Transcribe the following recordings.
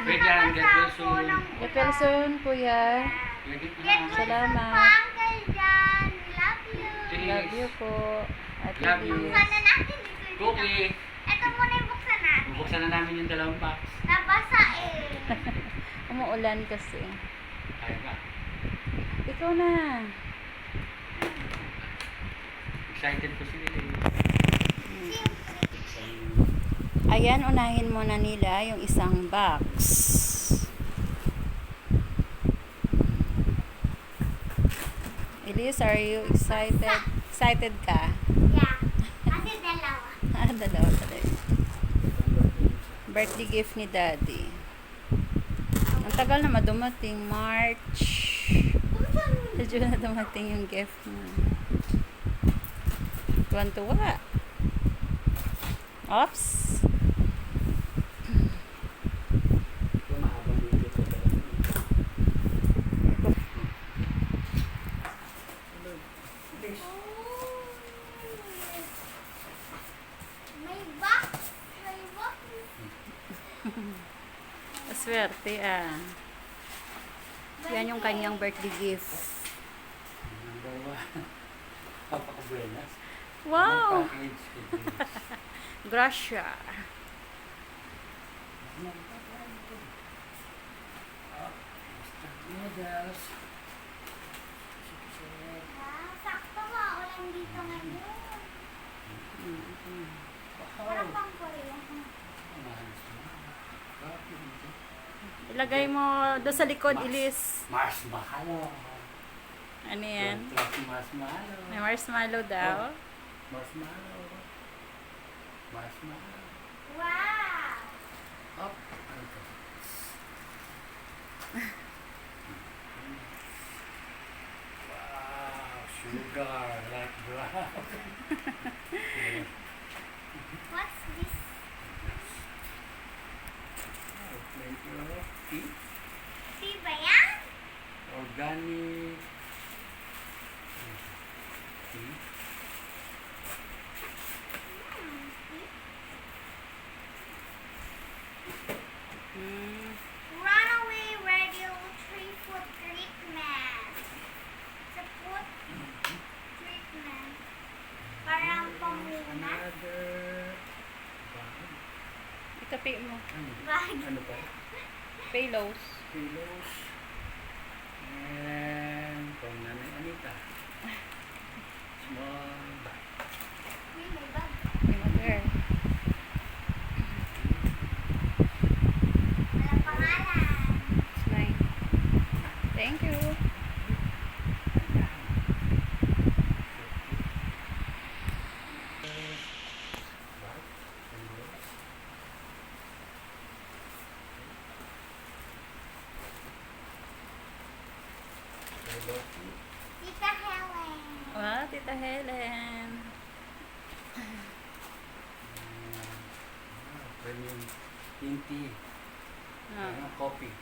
Wait lang, get well soon. Get well soon, kuya. Salamat. Love you po. Ate Love you. Liz. Buksan na natin ito. Cookie. Ito muna yung buksan natin. Bubuksan na namin yung dalawang box. Nabasa eh. Umuulan kasi. Kaya ka. Ikaw na. Excited ko sila. Ayan, unahin muna nila yung isang box. Elise, are you excited? Excited ka? Yeah. Kasi dalawa. Dalawa talaga. Birthday gift ni Daddy. Ang tagal na dumating. March. Sa June na dumating yung gift mo. Tuwan-tuwa. Oops. May box. May box. Swerte ah. Yan yung kanyang birthday gift. Papakabuenas. Wow! Gracia. Sakto nga. Ulan dito ngayon. Parang pang Korea. Ilagay mo doon sa likod, Elise. Marshmallow. Ano yan? Marshmallow. May marshmallow daw. Marshmallow. Marshmallow. Wow! Up. Wow, sugar like brown. What's this? Plenty of tea. Tea ba yan? Organic tea. Runaway radio 3-foot treatment. Sa foot treatment. Parang pamuna. Another bag. Itapi mo. Bag. Ano pa? Pillows. Pillows. And from Nanay Anita. Small bag. Uy, may bag. Yung other. Walang pangalan. It's mine. Thank you. Tita Helen. Wow, Tita Helen. Premium green tea. Coffee.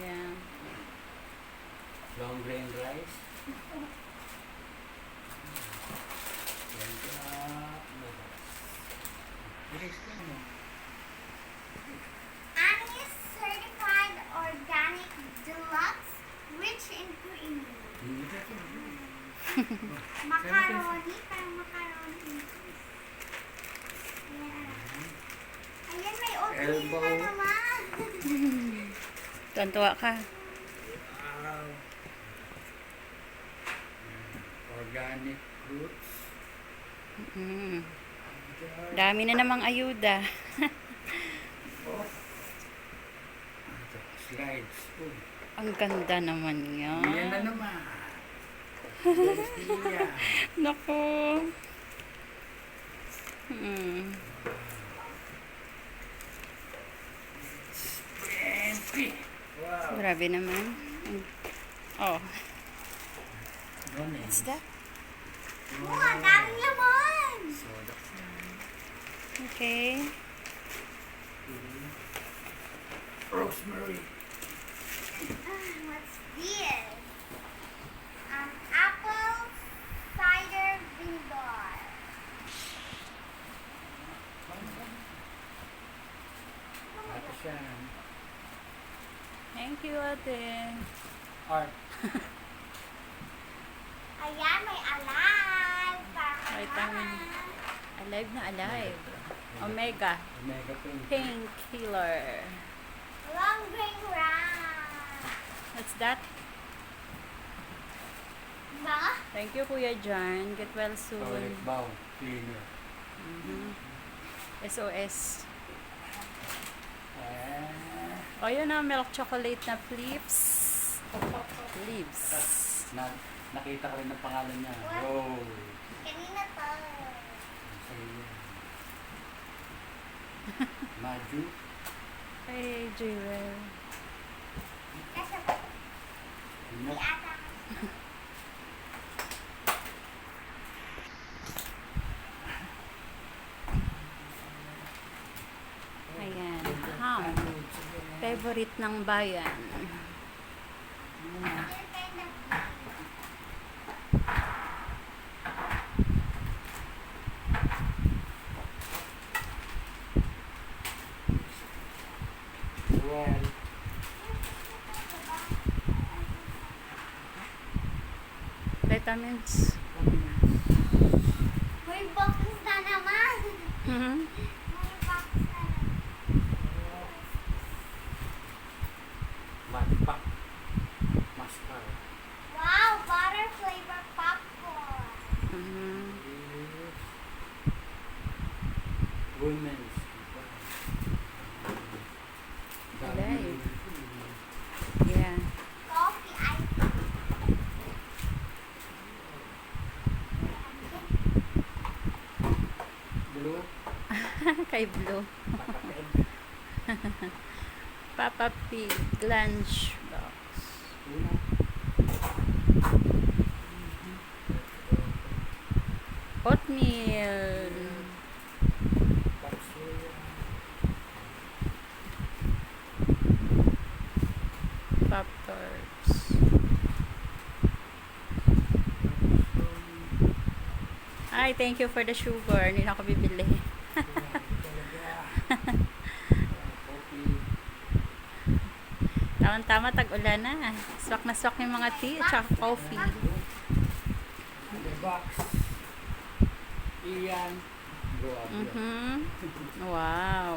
Yeah. Long grain rice. Annie's certified organic deluxe, rich in protein. Macaroni, parang macaroni. Yeah. Ayan, may oatmeal na Elbow. naman. Tuwan-tuwa ka. Wow. Organic fruits. Dami na namang ayuda. Slides. Oh. Ang ganda naman Yan yan. na naman. Tortilla. Naku. Wow. Grabe naman. Oh. Ano What's that? Oh, ang daming laman. Soda. Okay. Rosemary. What's this? Apple cider vinegar. Ito siya. Thank you, ate. Art. Ayan, may alive. Para kay Vitamin. mama. Alive na alive. Omega. Omega pink. Painkiller. Long green round. What's that? Ba? Thank you, Kuya John. Get well soon. Toilet bowl. Cleaner. SOS. Ah. O, yun na. Milk chocolate na flips. Flips. Nakita ko rin ang pangalan niya. What? Wow. Kanina to. Sa'yo. Maju. Hey, Jewel. Kasi di Milk. ata. Ayan. Ham. Favorite ng bayan. Well. Vitamins. May box na naman. Mhm. May box na naman. Matpak. Mascar. Wow, butter flavor popcorn. Mhm. Women's. Alive. Yeah. Coffee ice. Blue. Kay Blue. Pakapin. Papa Pig. Lunch box. Una. Oatmeal. Kapsulya. Pop-Tarts. Ay, thank you for the sugar. Hindi na ako bibili. Tama-tama, tag-ulan na. Swak na swak yung mga tea at saka coffee. The box. Iyan. Mhm. Wow.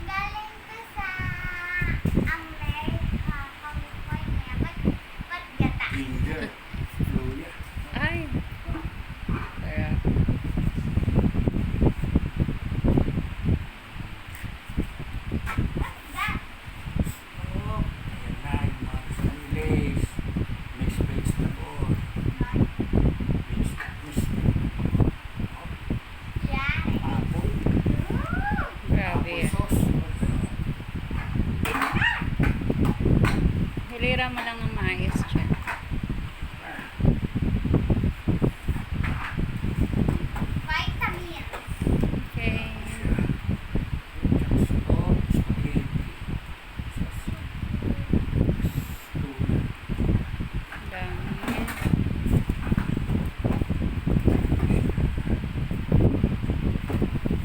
Galing ka sa America, California. Ba't gata? Ginger. Luya. Ay. Kaya. What's that? Oh, ayan na yung mga Sundays. Mixed vegetable. Mixed Yeah. apple. Ooh. Grabe. Apple sauce. Hilira mo lang ang maayos dyan. Vitamins. Okay. Oh, spaghetti. Tuna. Dami.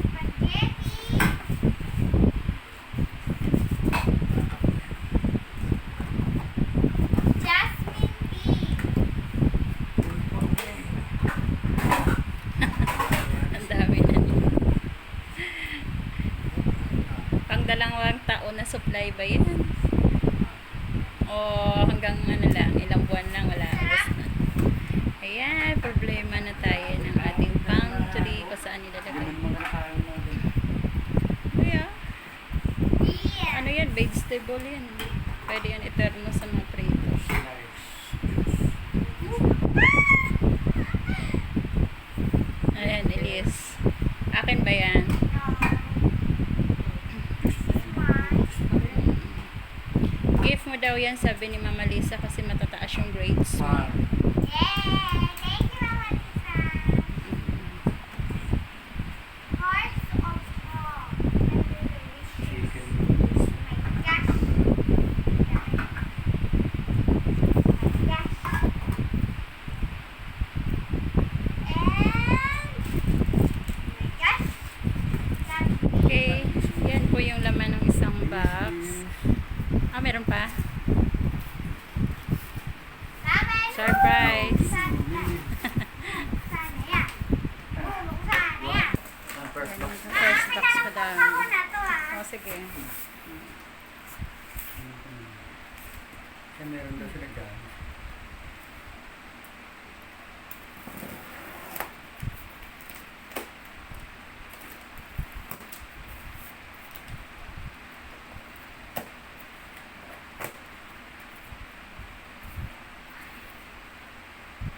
Spaghetti. Jasmine tea. Ang dami na. Pang dalawang taon na supply ba yan? O hanggang ano lang, ilang buwan lang, wala. Ubus na. Ayan, problema na tayo ng ating pantry kung saan nilalagay. Yun ang mga nakain natin. Kaya, Beer. ano yan, vegetable yan. Pwede yan eterno sa mga prito. Slice. Ayan, Elise. Akin ba yan? Gift mo daw yan, sabi ni Mama Lisa, kasi matataas yung grades mo. Pan. Yay! Thank you, Mama Lisa. Hearts of Frog. Chicken noodles. My gosh. My gosh. Kaya meron daw sila gamit.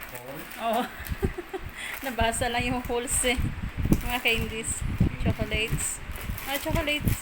Paul? Oo. Nabasa lang yung holes eh. Mga candies. Chocolates. Chocolates.